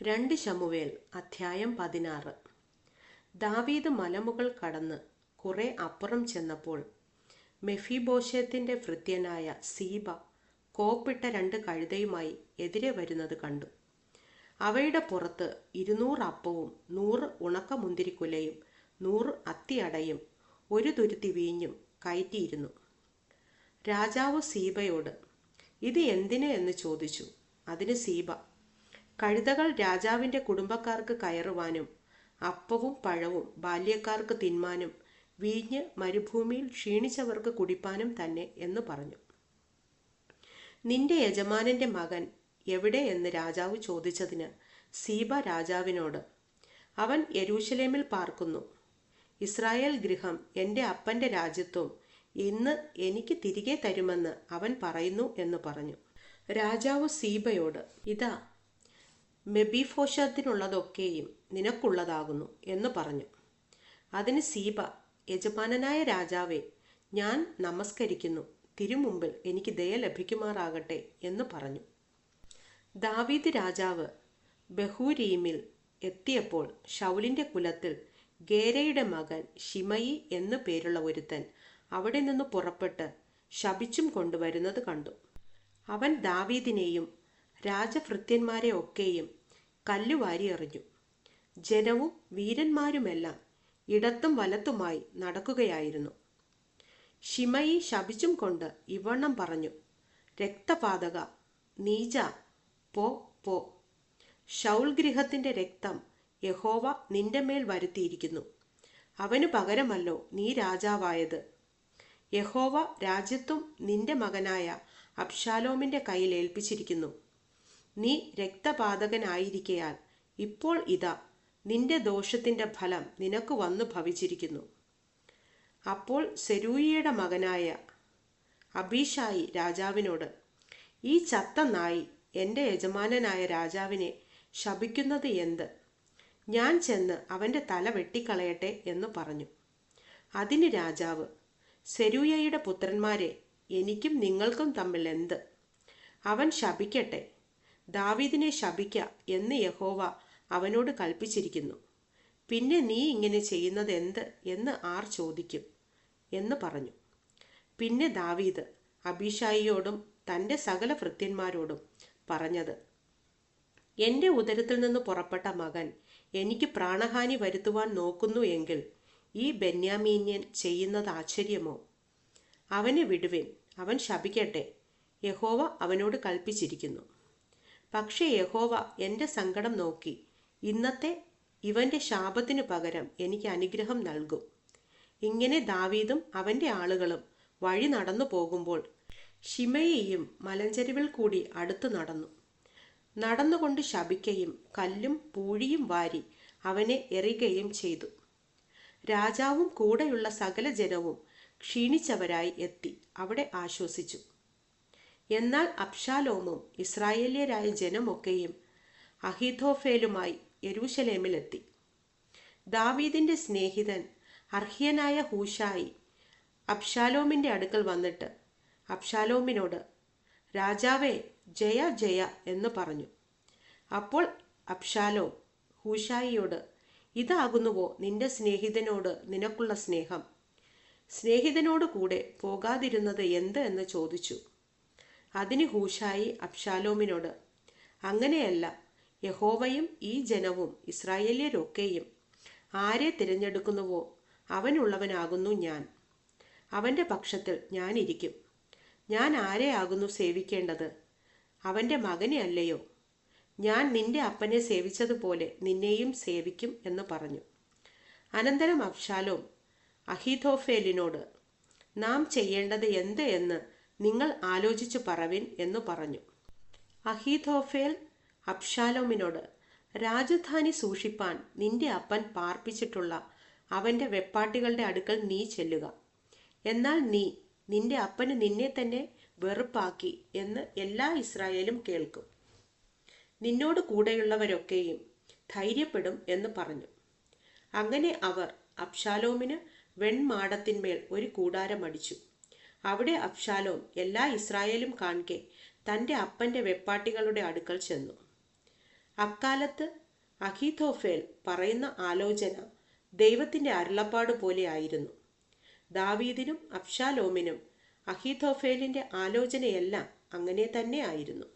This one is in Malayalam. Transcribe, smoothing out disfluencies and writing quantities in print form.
രണ്ട് ശമൂവേൽ അധ്യായം 16. ദാവീദ് മലമുകൾ കടന്ന് കുറെ അപ്പുറം ചെന്നപ്പോൾ മെഫീബോശേത്തിന്റെ ഭൃത്യനായ സീബ കോപ്പിട്ട രണ്ട് കഴുതയുമായി എതിരെ വരുന്നത് കണ്ടു. അവയുടെ പുറത്ത് 200 അപ്പവും 100 ഉണക്കമുന്തിരിക്കുലയും 100 അത്തിയടയും 1 തുരുത്തി വീഞ്ഞും കയറ്റിയിരുന്നു. രാജാവ് സീബയോട് ഇത് എന്തിന് എന്ന് ചോദിച്ചു. അതിന് സീബ, കഴുതകൾ രാജാവിൻ്റെ കുടുംബക്കാർക്ക് കയറുവാനും അപ്പവും പഴവും ബാല്യക്കാർക്ക് തിന്മാനും വീഞ്ഞ് മരുഭൂമിയിൽ ക്ഷീണിച്ചവർക്ക് കുടിപ്പാനും തന്നെ എന്ന് പറഞ്ഞു. നിന്റെ യജമാനന്റെ മകൻ എവിടെ എന്ന് രാജാവ് ചോദിച്ചതിന് സീബ രാജാവിനോട്, അവൻ യെരൂശലേമിൽ പാർക്കുന്നു. ഇസ്രായേൽ ഗൃഹം എൻ്റെ അപ്പൻ്റെ രാജ്യത്വം ഇന്ന് എനിക്ക് തിരികെ തരുമെന്ന് അവൻ പറയുന്നു എന്ന് പറഞ്ഞു. രാജാവ് സീബയോട്, ഇതാ മെബീഫോശത്തിനുള്ളതൊക്കെയും നിനക്കുള്ളതാകുന്നു എന്ന് പറഞ്ഞു. അതിന് സീബ, യജമാനനായ രാജാവേ, ഞാൻ നമസ്കരിക്കുന്നു, തിരുമുമ്പിൽ എനിക്ക് ദയ ലഭിക്കുമാറാകട്ടെ എന്ന് പറഞ്ഞു. ദാവീദ് രാജാവ് ബഹൂരീമിൽ എത്തിയപ്പോൾ ശൗലിന്റെ കുലത്തിൽ ഗേരയുടെ മകൻ ശിമയി എന്നു പേരുള്ള ഒരുത്തൻ അവിടെ നിന്ന് പുറപ്പെട്ട് ശപിച്ചും കൊണ്ടുവരുന്നത് കണ്ടു. അവൻ ദാവീദിനെയും രാജഭൃത്യന്മാരെ ഒക്കെയും കല്ലുവാരി എറിഞ്ഞു. ജനവും വീരന്മാരുമെല്ലാം ഇടത്തും വലത്തുമായി നടക്കുകയായിരുന്നു. ശിമയി ശപിച്ചും കൊണ്ട് ഇവണ്ണം പറഞ്ഞു, രക്തപാതക, നീച, പോ പോ. ശൗൽ ഗൃഹത്തിന്റെ രക്തം യഹോവ നിന്റെ മേൽ വരുത്തിയിരിക്കുന്നു. അവനു പകരമല്ലോ നീ രാജാവായത്. യഹോവ രാജ്യത്വം നിന്റെ മകനായ അബ്ശാലോമിന്റെ കയ്യിൽ ഏൽപ്പിച്ചിരിക്കുന്നു. നീ രക്തപാതകനായിരിക്കയാൽ ഇപ്പോൾ ഇതാ നിന്റെ ദോഷത്തിന്റെ ഫലം നിനക്ക് വന്നു ഭവിച്ചിരിക്കുന്നു. അപ്പോൾ സെരൂയയുടെ മകനായ അബീശായി രാജാവിനോട്, ഈ ചത്ത നായി എൻ്റെ യജമാനനായ രാജാവിനെ ശപിക്കുന്നത് എന്ത്? ഞാൻ ചെന്ന് അവൻ്റെ തല വെട്ടിക്കളയട്ടെ എന്ന് പറഞ്ഞു. അതിന് രാജാവ്, സെരൂയയുടെ പുത്രന്മാരെ, എനിക്കും നിങ്ങൾക്കും തമ്മിൽ എന്ത്? അവൻ ശപിക്കട്ടെ, ദാവീദിനെ ശപിക്ക എന്ന് യഹോവ അവനോട് കൽപ്പിച്ചിരിക്കുന്നു. പിന്നെ നീ ഇങ്ങനെ ചെയ്യുന്നത് എന്ത് എന്ന് ആർ ചോദിക്കും എന്ന് പറഞ്ഞു. പിന്നെ ദാവീദ് അബീശായിയോടും തൻ്റെ സകല ഭൃത്യന്മാരോടും പറഞ്ഞത്, എൻ്റെ ഉദരത്തിൽ നിന്ന് പുറപ്പെട്ട മകൻ എനിക്ക് പ്രാണഹാനി വരുത്തുവാൻ നോക്കുന്നു എങ്കിൽ ഈ ബെന്യാമീന്യൻ ചെയ്യുന്നത് ആശ്ചര്യമോ? അവനെ വിടുവിൻ, അവൻ ശപിക്കട്ടെ, യഹോവ അവനോട് കൽപ്പിച്ചിരിക്കുന്നു. പക്ഷേ യഹോവ എൻ്റെ സങ്കടം നോക്കി ഇന്നത്തെ ഇവൻ്റെ ശാപത്തിനു പകരം എനിക്ക് അനുഗ്രഹം നൽകും. ഇങ്ങനെ ദാവീദും അവൻ്റെ ആളുകളും വഴി നടന്നു പോകുമ്പോൾ ശിമെയിയും മലഞ്ചെരുവിൽ കൂടി അടുത്തു നടന്നു. നടന്നുകൊണ്ട് ശപിക്കയും കല്ലും പൂഴിയും വാരി അവനെ എറിയുകയും ചെയ്തു. രാജാവും കൂടെയുള്ള സകല ജനവും ക്ഷീണിച്ചവരായി എത്തി അവിടെ ആശ്വസിച്ചു. എന്നാൽ അബ്ശാലോമും ഇസ്രായേല്യരായ ജനമൊക്കെയും അഹീഥോഫേലുമായി യെരൂശലേമിലെത്തി. ദാവീദിന്റെ സ്നേഹിതൻ അർഹ്യനായ ഹൂശായി അബ്ശാലോമിന്റെ അടുക്കൽ വന്നിട്ട് അബ്ശാലോമിനോട്, രാജാവേ, ജയ ജയ എന്ന് പറഞ്ഞു. അപ്പോൾ അബ്ശാലോം ഹൂശായിയോട്, ഇതാകുന്നുവോ നിന്റെ സ്നേഹിതനോട് നിനക്കുള്ള സ്നേഹം? സ്നേഹിതനോട് കൂടെ പോകാതിരുന്നത് എന്ത് എന്ന് ചോദിച്ചു. അതിന് ഹൂശായി അബ്ശാലോമിനോട്, അങ്ങനെയല്ല, യഹോവയും ഈ ജനവും ഇസ്രായേല്യരൊക്കെയും ആരെ തിരഞ്ഞെടുക്കുന്നുവോ അവനുള്ളവനാകുന്നു ഞാൻ. അവൻ്റെ പക്ഷത്തിൽ ഞാൻ ഇരിക്കും. ഞാൻ ആരെ ആകുന്നു സേവിക്കേണ്ടത്? അവൻ്റെ മകനെ അല്ലയോ? ഞാൻ നിന്റെ അപ്പനെ സേവിച്ചതുപോലെ നിന്നെയും സേവിക്കും എന്ന് പറഞ്ഞു. അനന്തരം അബ്ശാലോം അഹീഥോഫേലിനോട്, നാം ചെയ്യേണ്ടത് എന്ത് എന്ന് നിങ്ങൾ ആലോചിച്ചു പറവിൻ എന്ന് പറഞ്ഞു. അഹീഥോഫേൽ അബ്ശാലോമിനോട്, രാജധാനി സൂക്ഷിപ്പാൻ നിന്റെ അപ്പൻ പാർപ്പിച്ചിട്ടുള്ള അവൻ്റെ വെപ്പാട്ടികളുടെ അടുക്കൽ നീ ചെല്ലുക. എന്നാൽ നീ നിന്റെ അപ്പന് നിന്നെ തന്നെ വെറുപ്പാക്കി എന്ന് എല്ലാ ഇസ്രായേലും കേൾക്കും. നിന്നോട് കൂടെയുള്ളവരൊക്കെയും ധൈര്യപ്പെടും എന്ന് പറഞ്ഞു. അങ്ങനെ അവർ അബ്ശാലോമിന് വെൺമാടത്തിന്മേൽ ഒരു കൂടാരം അടിച്ചു. അവിടെ അബ്ശാലോം എല്ലാ ഇസ്രായേലും കാൺകെ തൻ്റെ അപ്പൻ്റെ വെപ്പാട്ടികളുടെ അടുക്കൽ ചെന്നു. അക്കാലത്ത് അഹീഥോഫേൽ പറയുന്ന ആലോചന ദൈവത്തിൻ്റെ അരുളപ്പാട് പോലെ ആയിരുന്നു. ദാവീദിനും അബ്ശാലോമിനും അഹീഥോഫേലിൻ്റെ ആലോചനയെല്ലാം അങ്ങനെ തന്നെ ആയിരുന്നു.